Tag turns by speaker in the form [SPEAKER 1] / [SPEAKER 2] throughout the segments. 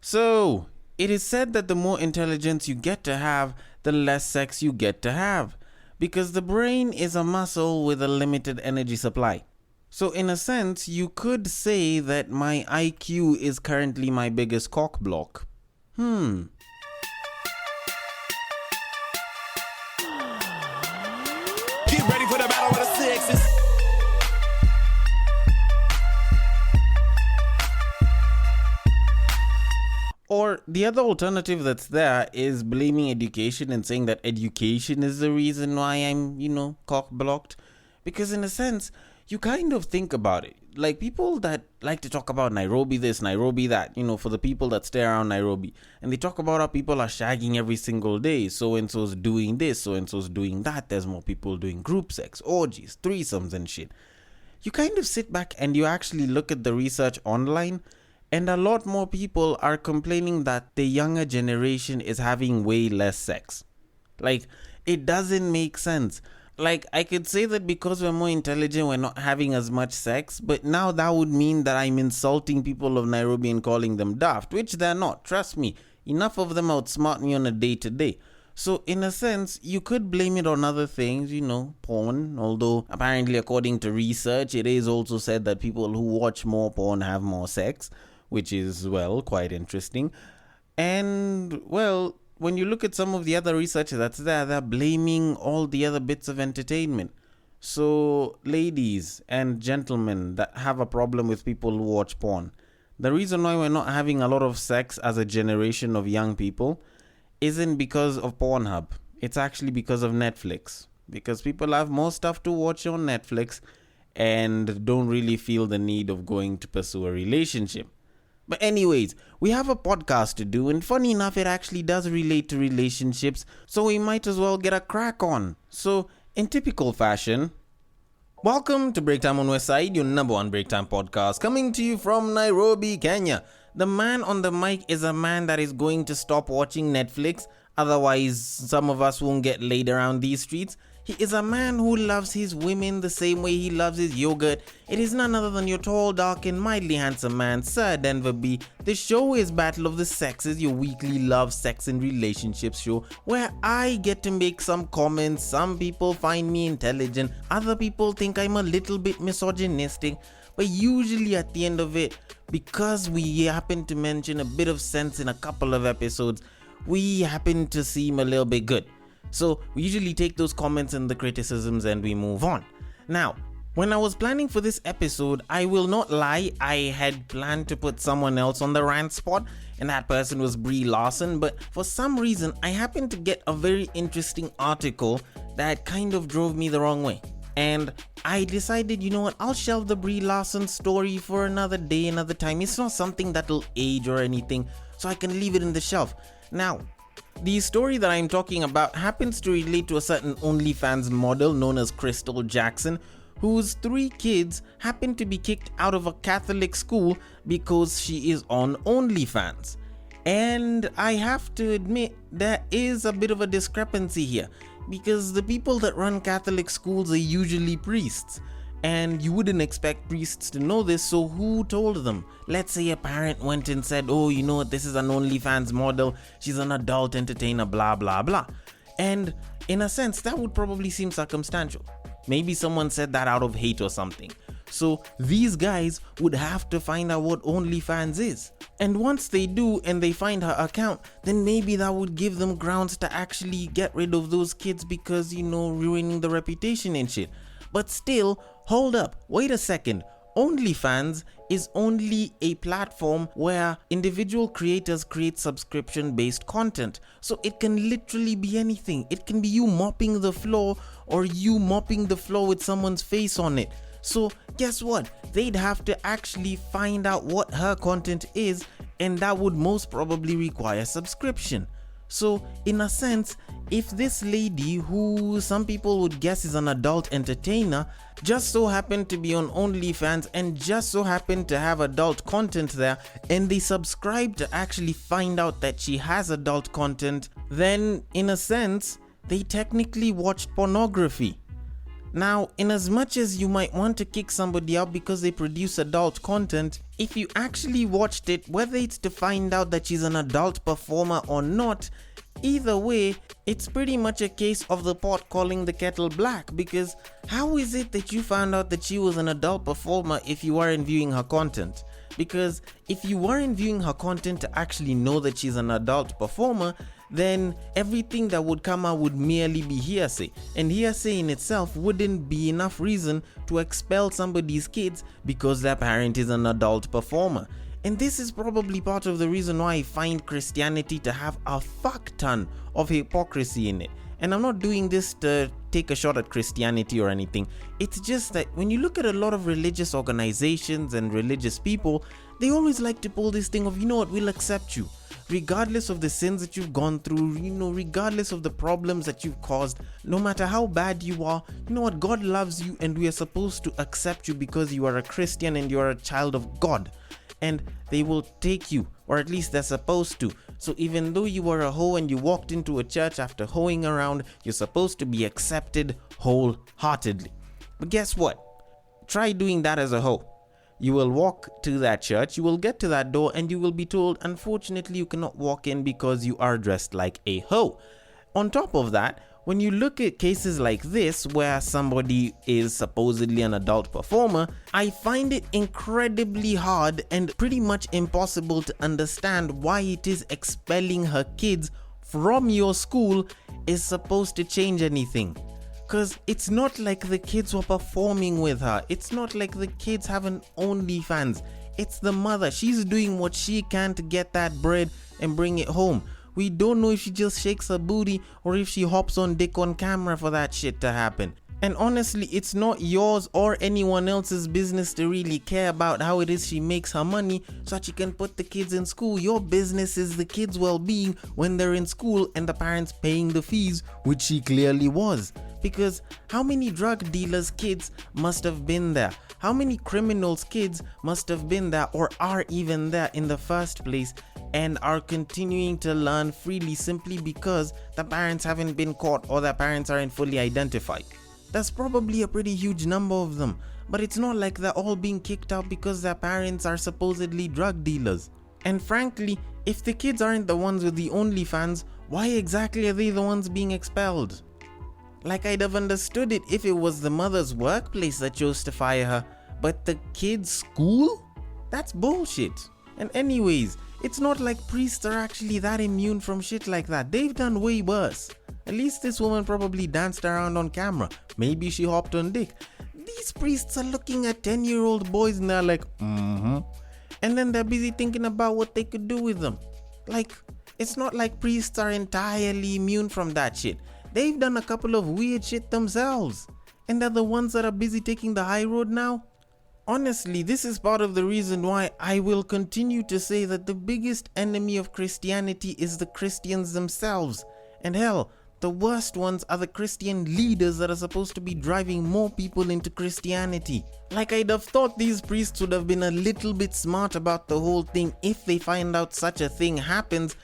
[SPEAKER 1] So, it is said that the more intelligence you get to have, the less sex you get to have. Because the brain is a muscle with a limited energy supply. So, in a sense, you could say that my IQ is currently my biggest cock block.
[SPEAKER 2] Get ready for the battle of the sexes.
[SPEAKER 1] Or the other alternative that's there is blaming education and saying that education is the reason why I'm, cock blocked. Because in a sense, you kind of think about it. Like people that like to talk about Nairobi this, Nairobi that, for the people that stay around Nairobi. And they talk about how people are shagging every single day. So-and-so's doing this, so-and-so's doing that. There's more people doing group sex, orgies, threesomes and shit. You kind of sit back and you actually look at the research online. And a lot more people are complaining that the younger generation is having way less sex. Like, it doesn't make sense. Like, I could say that because we're more intelligent, we're not having as much sex, but now that would mean that I'm insulting people of Nairobi and calling them daft, which they're not, trust me. Enough of them outsmart me on a day-to-day. So, in a sense, you could blame it on other things, porn, although apparently according to research, it is also said that people who watch more porn have more sex, which is, quite interesting. And, when you look at some of the other research that's there, they're blaming all the other bits of entertainment. So, ladies and gentlemen that have a problem with people who watch porn, the reason why we're not having a lot of sex as a generation of young people isn't because of Pornhub. It's actually because of Netflix. Because people have more stuff to watch on Netflix and don't really feel the need of going to pursue a relationship. But anyways, we have a podcast to do, and funny enough, it actually does relate to relationships, so we might as well get a crack on. So, in typical fashion, welcome to Break Time on Westside, your number one break time podcast, coming to you from Nairobi, Kenya. The man on the mic is a man that is going to stop watching Netflix, otherwise some of us won't get laid around these streets. He is a man who loves his women the same way he loves his yogurt. It is none other than your tall, dark, and mildly handsome man, Sir Denver B. The show is Battle of the Sexes, your weekly love, sex, and relationships show, where I get to make some comments. Some people find me intelligent, other people think I'm a little bit misogynistic, but usually at the end of it, because we happen to mention a bit of sense in a couple of episodes, we happen to seem a little bit good. So we usually take those comments and the criticisms and we move on. Now, when I was planning for this episode, I will not lie, I had planned to put someone else on the rant spot, and that person was Brie Larson, but for some reason, I happened to get a very interesting article that kind of drove me the wrong way. And I decided, I'll shelve the Brie Larson story for another day, another time. It's not something that'll age or anything, so I can leave it in the shelf. Now, the story that I'm talking about happens to relate to a certain OnlyFans model known as Crystal Jackson, whose 3 kids happen to be kicked out of a Catholic school because she is on OnlyFans. And I have to admit, there is a bit of a discrepancy here, because the people that run Catholic schools are usually priests. And you wouldn't expect priests to know this, so who told them? Let's say a parent went and said, this is an OnlyFans model, she's an adult entertainer, blah, blah, blah. And in a sense, that would probably seem circumstantial. Maybe someone said that out of hate or something. So these guys would have to find out what OnlyFans is. And once they do and they find her account, then maybe that would give them grounds to actually get rid of those kids because, ruining the reputation and shit. But still, hold up, wait a second. OnlyFans is only a platform where individual creators create subscription-based content. So it can literally be anything. It can be you mopping the floor or you mopping the floor with someone's face on it. So guess what? They'd have to actually find out what her content is, and that would most probably require subscription. So, in a sense, if this lady, who some people would guess is an adult entertainer, just so happened to be on OnlyFans and just so happened to have adult content there, and they subscribe to actually find out that she has adult content, then, in a sense, they technically watched pornography. Now, in as much as you might want to kick somebody out because they produce adult content, if you actually watched it, whether it's to find out that she's an adult performer or not, either way, it's pretty much a case of the pot calling the kettle black, because how is it that you found out that she was an adult performer if you weren't viewing her content? Because if you weren't viewing her content to actually know that she's an adult performer, then everything that would come out would merely be hearsay. And hearsay in itself wouldn't be enough reason to expel somebody's kids because their parent is an adult performer. And this is probably part of the reason why I find Christianity to have a fuck ton of hypocrisy in it. And I'm not doing this to take a shot at Christianity or anything. It's just that when you look at a lot of religious organizations and religious people, they always like to pull this thing of, you know what, we'll accept you. Regardless of the sins that you've gone through, regardless of the problems that you've caused, no matter how bad you are, you know what, God loves you and we are supposed to accept you because you are a Christian and you are a child of God. And they will take you, or at least they're supposed to. So even though you were a hoe and you walked into a church after hoeing around, you're supposed to be accepted wholeheartedly. But guess what? Try doing that as a hoe. You will walk to that church, you will get to that door, and you will be told, unfortunately, you cannot walk in because you are dressed like a hoe. On top of that, when you look at cases like this, where somebody is supposedly an adult performer, I find it incredibly hard and pretty much impossible to understand why it is expelling her kids from your school is supposed to change anything. Because it's not like the kids were performing with her. It's not like the kids have an OnlyFans. It's the mother. She's doing what she can to get that bread and bring it home. We don't know if she just shakes her booty or if she hops on dick on camera for that shit to happen. And honestly, it's not yours or anyone else's business to really care about how it is she makes her money so that she can put the kids in school. Your business is the kids' well-being when they're in school and the parents paying the fees, which she clearly was. Because how many drug dealers' kids must have been there? How many criminals' kids must have been there or are even there in the first place and are continuing to learn freely simply because the parents haven't been caught or their parents aren't fully identified? That's probably a pretty huge number of them, but it's not like they're all being kicked out because their parents are supposedly drug dealers. And frankly, if the kids aren't the ones with the OnlyFans, why exactly are they the ones being expelled? Like, I'd have understood it if it was the mother's workplace that chose to fire her, but the kid's school? That's bullshit. And anyways, it's not like priests are actually that immune from shit like that. They've done way worse. At least this woman probably danced around on camera. Maybe she hopped on dick. These priests are looking at 10-year-old boys and they're like, And then they're busy thinking about what they could do with them. Like, it's not like priests are entirely immune from that shit. They've done a couple of weird shit themselves. And they're the ones that are busy taking the high road now. Honestly, this is part of the reason why I will continue to say that the biggest enemy of Christianity is the Christians themselves. And hell, the worst ones are the Christian leaders that are supposed to be driving more people into Christianity. Like, I'd have thought these priests would have been a little bit smart about the whole thing if they find out such a thing happens,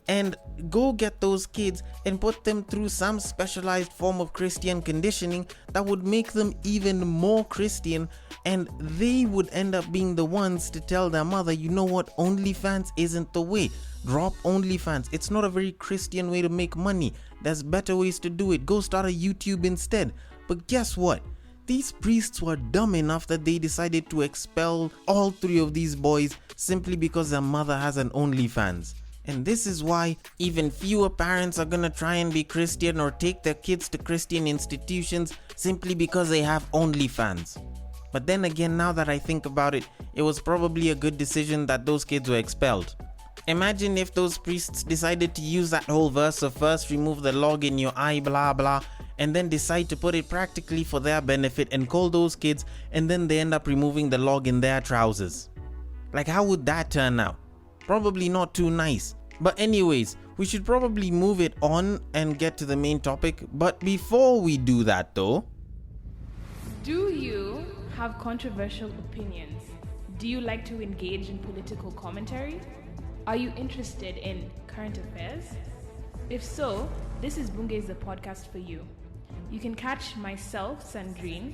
[SPEAKER 1] and go get those kids and put them through some specialized form of Christian conditioning that would make them even more Christian, and they would end up being the ones to tell their mother, you know what, OnlyFans isn't the way. Drop OnlyFans. It's not a very Christian way to make money. There's better ways to do it. Go start a YouTube instead. But guess what? These priests were dumb enough that they decided to expel all three of these boys simply because their mother has an OnlyFans. And this is why even fewer parents are gonna try and be Christian or take their kids to Christian institutions simply because they have OnlyFans. But then again, now that I think about it, it was probably a good decision that those kids were expelled. Imagine if those priests decided to use that whole verse of first remove the log in your eye, blah blah, and then decide to put it practically for their benefit and call those kids, and then they end up removing the log in their trousers. Like, how would that turn out? Probably not too nice. But anyways, we should probably move it on and get to the main topic. But before we do that though,
[SPEAKER 3] do you have controversial opinions? Do you like to engage in political commentary? Are you interested in current affairs? If so, this is Bunge is the podcast for you. You can catch myself, Sandrine,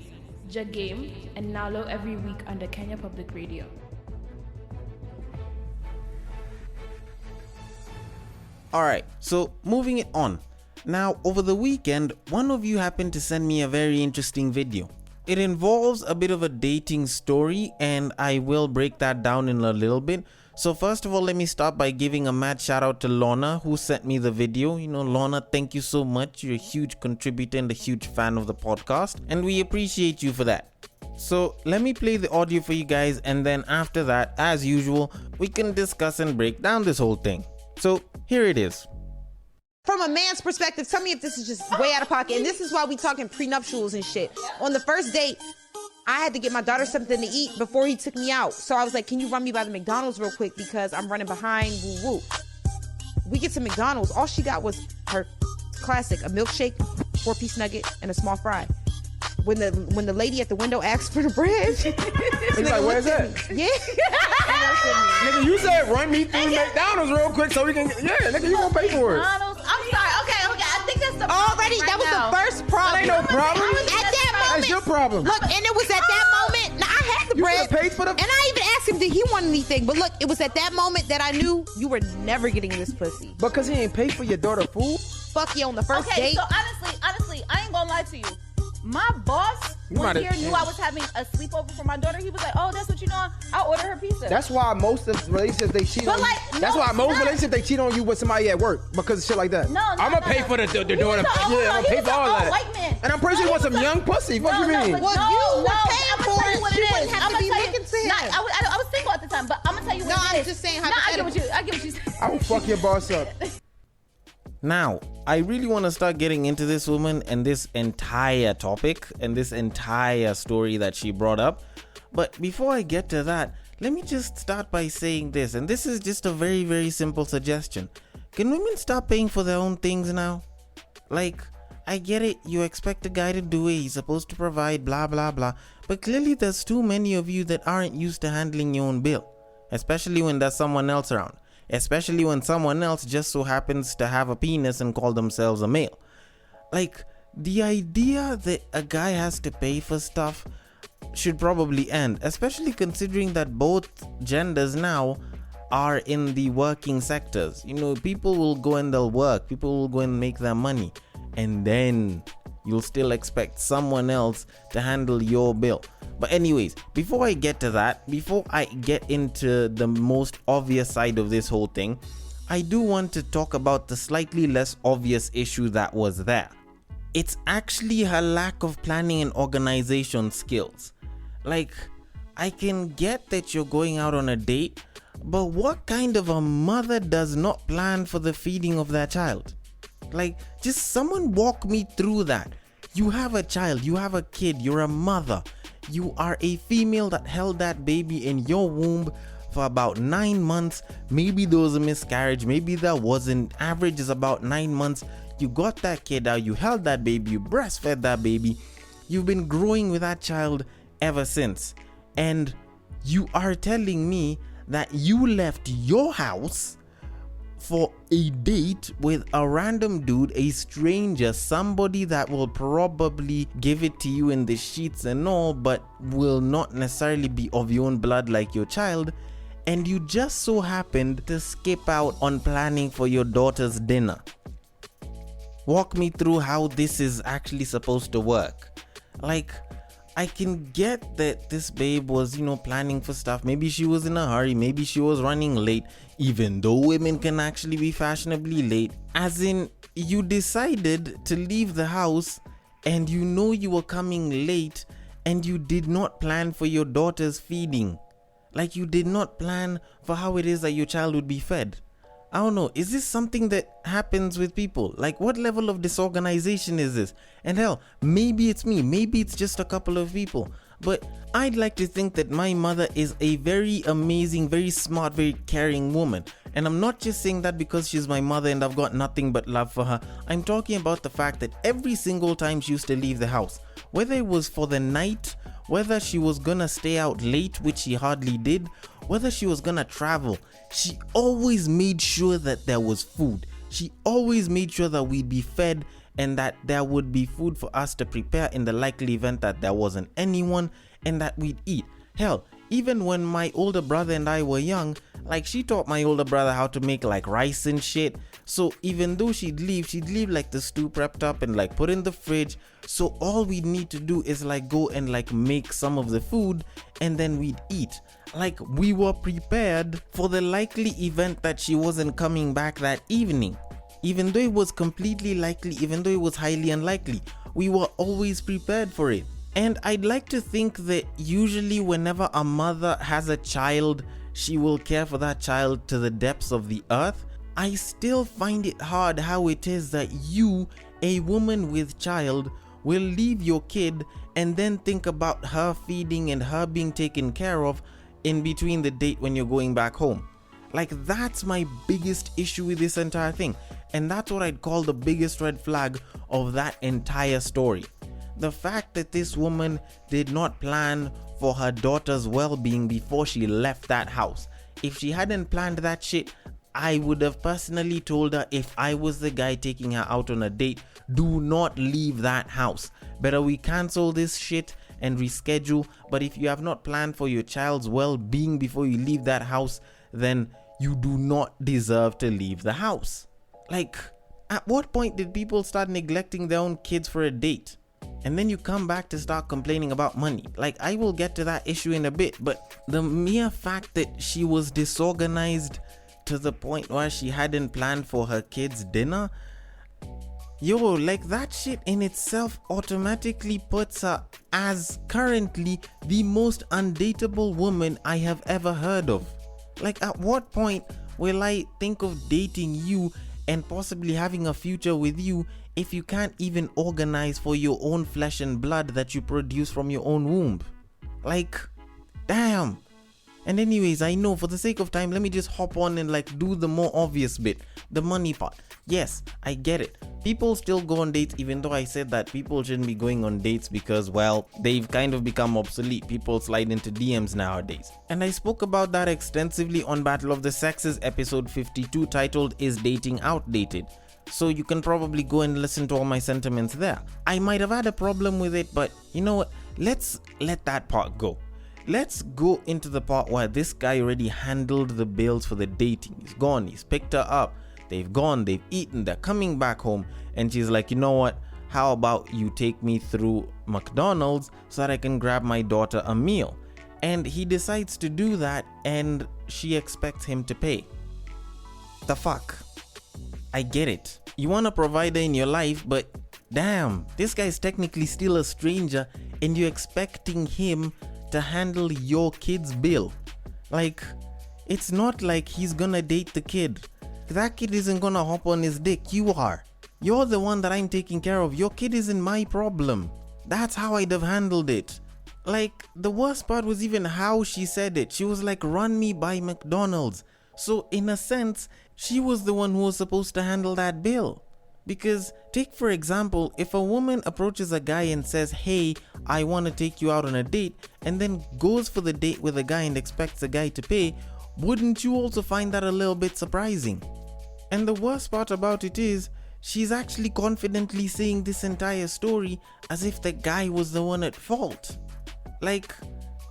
[SPEAKER 3] Jagame, and Nalo every week under Kenya Public Radio.
[SPEAKER 1] Alright, so moving it on. Now, over the weekend, one of you happened to send me a very interesting video. It involves a bit of a dating story, and I will break that down in a little bit. So first of all, let me start by giving a mad shout out to Lorna, who sent me the video. You know, Lorna, thank you so much. You're a huge contributor and a huge fan of the podcast, and we appreciate you for that. So let me play the audio for you guys, and then after that, as usual, we can discuss and break down this whole thing. So here it is.
[SPEAKER 4] From a man's perspective, tell me if this is just way out of pocket. And this is why we talking prenuptials and shit. On the first date, I had to get my daughter something to eat before he took me out. So I was like, can you run me by the McDonald's real quick because I'm running behind, woo woo. We get to McDonald's. All she got was her classic, a milkshake, 4-piece nugget, and a small fry. When the lady at the window asked for the bread,
[SPEAKER 5] He's like, where's that?
[SPEAKER 4] yeah.
[SPEAKER 5] Nigga, you said run me through McDonald's real quick so we can, yeah, nigga, you gonna pay for it.
[SPEAKER 6] McDonald's. I'm sorry. Okay. I think that's the
[SPEAKER 4] Already,
[SPEAKER 6] problem
[SPEAKER 4] that was
[SPEAKER 6] right
[SPEAKER 4] the first problem.
[SPEAKER 5] That ain't no problem.
[SPEAKER 4] At that moment,
[SPEAKER 5] That's your problem.
[SPEAKER 4] Look, and it was at that moment. Now, I had the
[SPEAKER 5] You
[SPEAKER 4] bread.
[SPEAKER 5] could've paid for the-
[SPEAKER 4] And I even asked him, did he want anything? But look, it was at that moment that I knew you were never getting this pussy.
[SPEAKER 5] Because he ain't paid for your daughter food?
[SPEAKER 4] Fuck you on the first
[SPEAKER 6] Okay,
[SPEAKER 4] date.
[SPEAKER 6] so honestly, I ain't gonna lie to you. My boss
[SPEAKER 5] You
[SPEAKER 6] one
[SPEAKER 5] mighta-
[SPEAKER 6] year knew I was having a sleepover for my daughter. He was like, "Oh, that's what you doing? I'll order her pizza."
[SPEAKER 5] That's why most of relationships they cheat
[SPEAKER 6] But
[SPEAKER 5] on
[SPEAKER 6] like,
[SPEAKER 5] you. That's
[SPEAKER 6] no,
[SPEAKER 5] why
[SPEAKER 6] it's
[SPEAKER 5] most
[SPEAKER 6] not.
[SPEAKER 5] relationships they cheat on you with somebody at work because of shit like that.
[SPEAKER 6] No,
[SPEAKER 5] I'm gonna pay
[SPEAKER 6] no.
[SPEAKER 5] for the
[SPEAKER 6] He
[SPEAKER 5] daughter.
[SPEAKER 6] was a-
[SPEAKER 5] Yeah, I'm gonna
[SPEAKER 6] he
[SPEAKER 5] pay
[SPEAKER 6] was
[SPEAKER 5] for
[SPEAKER 6] a
[SPEAKER 5] all
[SPEAKER 6] old
[SPEAKER 5] that.
[SPEAKER 6] white man.
[SPEAKER 5] And I'm pretty sure
[SPEAKER 6] No,
[SPEAKER 5] you want
[SPEAKER 6] he
[SPEAKER 5] some
[SPEAKER 6] was a-
[SPEAKER 5] young pussy. What
[SPEAKER 6] No,
[SPEAKER 5] you
[SPEAKER 6] no,
[SPEAKER 5] mean?
[SPEAKER 6] but
[SPEAKER 4] Well,
[SPEAKER 6] no,
[SPEAKER 4] you were
[SPEAKER 6] no,
[SPEAKER 4] paying
[SPEAKER 6] I'ma
[SPEAKER 4] for
[SPEAKER 6] tell you
[SPEAKER 4] it.
[SPEAKER 6] what
[SPEAKER 4] She
[SPEAKER 6] it
[SPEAKER 4] wouldn't
[SPEAKER 6] is.
[SPEAKER 4] have to
[SPEAKER 6] I'ma
[SPEAKER 4] be
[SPEAKER 6] tell you-
[SPEAKER 4] making to him.
[SPEAKER 6] Nah, I was single at the time, but I'm gonna tell you what
[SPEAKER 4] No,
[SPEAKER 6] it
[SPEAKER 4] I'm
[SPEAKER 6] is.
[SPEAKER 4] just saying
[SPEAKER 6] No, I get what
[SPEAKER 4] hypothetically.
[SPEAKER 6] you saying.
[SPEAKER 5] I will fuck your boss up.
[SPEAKER 1] Now, I really want to start getting into this woman and this entire topic and this entire story that she brought up. But before I get to that, let me just start by saying this, and this is just a very, very simple suggestion. Can women stop paying for their own things now? Like, I get it, you expect a guy to do it, he's supposed to provide, blah, blah, blah. But clearly there's too many of you that aren't used to handling your own bill. Especially when there's someone else around. Especially when someone else just so happens to have a penis and call themselves a male. Like, the idea that a guy has to pay for stuff should probably end, especially considering that both genders now are in the working sectors. You know, people will go and they'll work, people will go and make their money, and then you'll still expect someone else to handle your bill. But anyways, before I get to that, before I get into the most obvious side of this whole thing, I do want to talk about the slightly less obvious issue that was there. It's actually her lack of planning and organization skills. Like, I can get that you're going out on a date, but what kind of a mother does not plan for the feeding of their child? Like, just someone walk me through that. You have a child, you have a kid, you're a mother. You are a female that held that baby in your womb for about 9 months. Maybe there was a miscarriage, maybe there wasn't. Average is about 9 months. You got that kid out, you held that baby, you breastfed that baby. You've been growing with that child ever since. And you are telling me that you left your house for a date with a random dude, a stranger, somebody that will probably give it to you in the sheets and all, but will not necessarily be of your own blood like your child, and you just so happened to skip out on planning for your daughter's dinner. Walk me through how this is actually supposed to work. Like, I can get that this babe was, planning for stuff. Maybe she was in a hurry. Maybe she was running late, even though women can actually be fashionably late. As in, you decided to leave the house and you know you were coming late and you did not plan for your daughter's feeding. Like, you did not plan for how it is that your child would be fed. I don't know, is this something that happens with people? Like, what level of disorganization is this? And hell, maybe it's me, maybe it's just a couple of people. But I'd like to think that my mother is a very amazing, very smart, very caring woman. And I'm not just saying that because she's my mother and I've got nothing but love for her. I'm talking about the fact that every single time she used to leave the house, whether it was for the night, whether she was gonna stay out late, which she hardly did, whether she was gonna travel, she always made sure that there was food. She always made sure that we'd be fed and that there would be food for us to prepare in the likely event that there wasn't anyone, and that we'd eat. Hell, even when my older brother and I were young, like she taught my older brother how to make like rice and shit. So even though she'd leave like the stew prepped up and like put in the fridge. So all we'd need to do is like go and like make some of the food and then we'd eat. Like we were prepared for the likely event that she wasn't coming back that evening. Even though it was completely likely, even though it was highly unlikely, we were always prepared for it. And I'd like to think that usually whenever a mother has a child, she will care for that child to the depths of the earth. I still find it hard how it is that you, a woman with child, will leave your kid and then think about her feeding and her being taken care of in between the date when you're going back home. Like that's my biggest issue with this entire thing. And that's what I'd call the biggest red flag of that entire story. The fact that this woman did not plan for her daughter's well-being before she left that house. If she hadn't planned that shit, I would have personally told her, if I was the guy taking her out on a date, do not leave that house. Better we cancel this shit and reschedule. But if you have not planned for your child's well-being before you leave that house, then you do not deserve to leave the house. Like, at what point did people start neglecting their own kids for a date? And then you come back to start complaining about money. Like, I will get to that issue in a bit, but the mere fact that she was disorganized to the point where she hadn't planned for her kids' dinner, like that shit in itself automatically puts her as currently the most undateable woman I have ever heard of. Like, at what point will I think of dating you and possibly having a future with you if you can't even organize for your own flesh and blood that you produce from your own womb? Like, damn. And anyways, I know for the sake of time, let me just hop on and like do the more obvious bit, the money part. Yes, I get it. People still go on dates, even though I said that people shouldn't be going on dates because, well, they've kind of become obsolete. People slide into DMs nowadays. And I spoke about that extensively on Battle of the Sexes episode 52, titled Is Dating Outdated? So you can probably go and listen to all my sentiments there. I might have had a problem with it, but you know what? Let's let that part go. Let's go into the part where this guy already handled the bills for the dating. He's gone, he's picked her up, they've gone, they've eaten, they're coming back home, and she's like, you know what? How about you take me through McDonald's so that I can grab my daughter a meal? And he decides to do that, and she expects him to pay. The fuck? I get it. You want a provider in your life, but damn, this guy's technically still a stranger, and you're expecting him to handle your kid's bill. Like, it's not like he's gonna date the kid. That kid isn't gonna hop on his dick. You are. You're the one that I'm taking care of. Your kid isn't my problem. That's how I'd have handled it. Like, the worst part was even how she said it. She was like, run me by McDonald's. So in a sense, she was the one who was supposed to handle that bill. Because take for example, if a woman approaches a guy and says, hey, I want to take you out on a date, and then goes for the date with a guy and expects the guy to pay, wouldn't you also find that a little bit surprising? And the worst part about it is, she's actually confidently saying this entire story as if the guy was the one at fault. Like,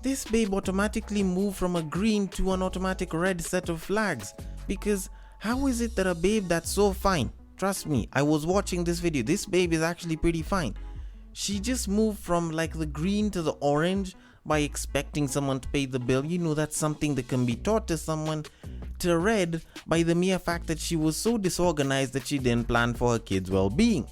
[SPEAKER 1] this babe automatically moved from a green to an automatic red set of flags. Because how is it that a babe that's so fine, trust me, I was watching this video, this babe is actually pretty fine. She just moved from like the green to the orange by expecting someone to pay the bill. You know, that's something that can be taught to someone. To red by the mere fact that she was so disorganized that she didn't plan for her kids' well-being.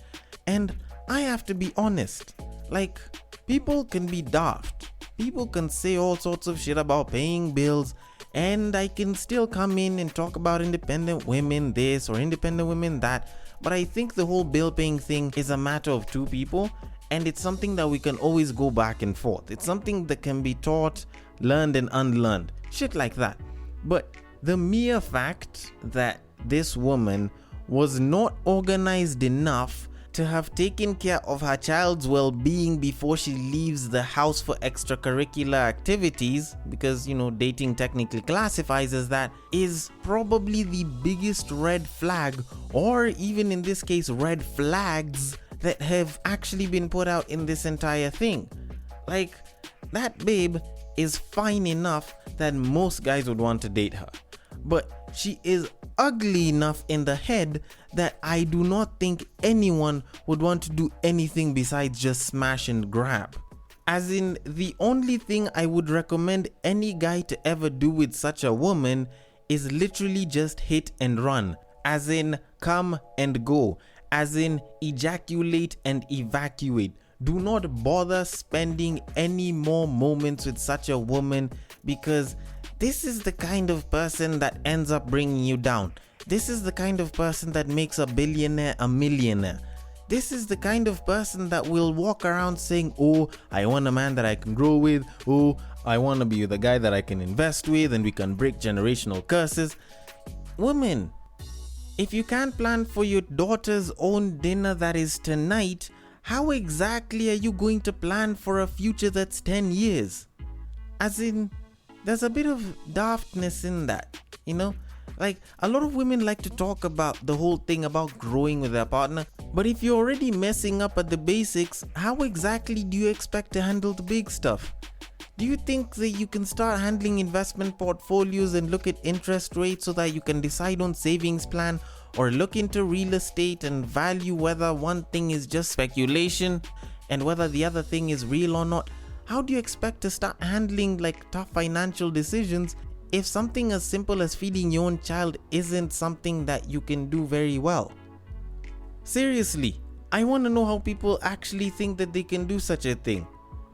[SPEAKER 1] And I have to be honest, like, people can be daft. People can say all sorts of shit about paying bills, and I can still come in and talk about independent women this or independent women that, but I think the whole bill paying thing is a matter of two people, and it's something that we can always go back and forth. It's something that can be taught, learned and unlearned, shit like that. But the mere fact that this woman was not organized enough to have taken care of her child's well-being before she leaves the house for extracurricular activities, because, you know, dating technically classifies as that, is probably the biggest red flag, or even in this case red flags, that have actually been put out in this entire thing. Like, that babe is fine enough that most guys would want to date her, but she is ugly enough in the head that I do not think anyone would want to do anything besides just smash and grab. As in, the only thing I would recommend any guy to ever do with such a woman is literally just hit and run. As in, come and go. As in, ejaculate and evacuate. Do not bother spending any more moments with such a woman, because this is the kind of person that ends up bringing you down. This is the kind of person that makes a billionaire a millionaire. This is the kind of person that will walk around saying, oh, I want a man that I can grow with. Oh, I want to be the guy that I can invest with and we can break generational curses. Women, if you can't plan for your daughter's own dinner that is tonight, how exactly are you going to plan for a future that's 10 years? As in, there's a bit of daftness in that, you know? Like, a lot of women like to talk about the whole thing about growing with their partner, but if you're already messing up at the basics, how exactly do you expect to handle the big stuff? Do you think that you can start handling investment portfolios and look at interest rates so that you can decide on savings plan, or look into real estate and value whether one thing is just speculation and whether the other thing is real or not? How do you expect to start handling like tough financial decisions if something as simple as feeding your own child isn't something that you can do very well? Seriously, I want to know how people actually think that they can do such a thing.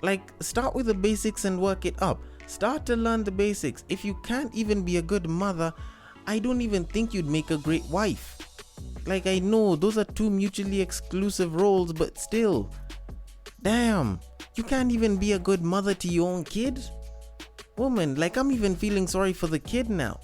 [SPEAKER 1] Like, start with the basics and work it up. Start to learn the basics. If you can't even be a good mother, I don't even think you'd make a great wife. Like, I know those are two mutually exclusive roles, but still, damn, you can't even be a good mother to your own kid? Woman, like, I'm even feeling sorry for the kid now.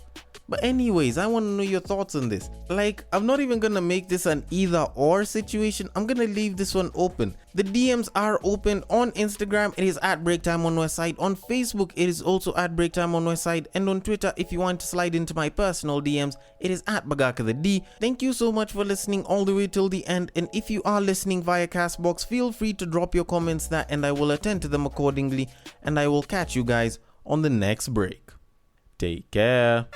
[SPEAKER 1] But anyways, I want to know your thoughts on this. Like, I'm not even gonna make this an either or situation. I'm gonna leave this one open. The DMs are open. On Instagram, it is at Breaktime on Westside. On Facebook, it is also at Breaktime on Westside. And on Twitter, if you want to slide into my personal DMs, it is at Bagaka the D. Thank you so much for listening all the way till the end. And if you are listening via Castbox, feel free to drop your comments there and I will attend to them accordingly. And I will catch you guys on the next break. Take care.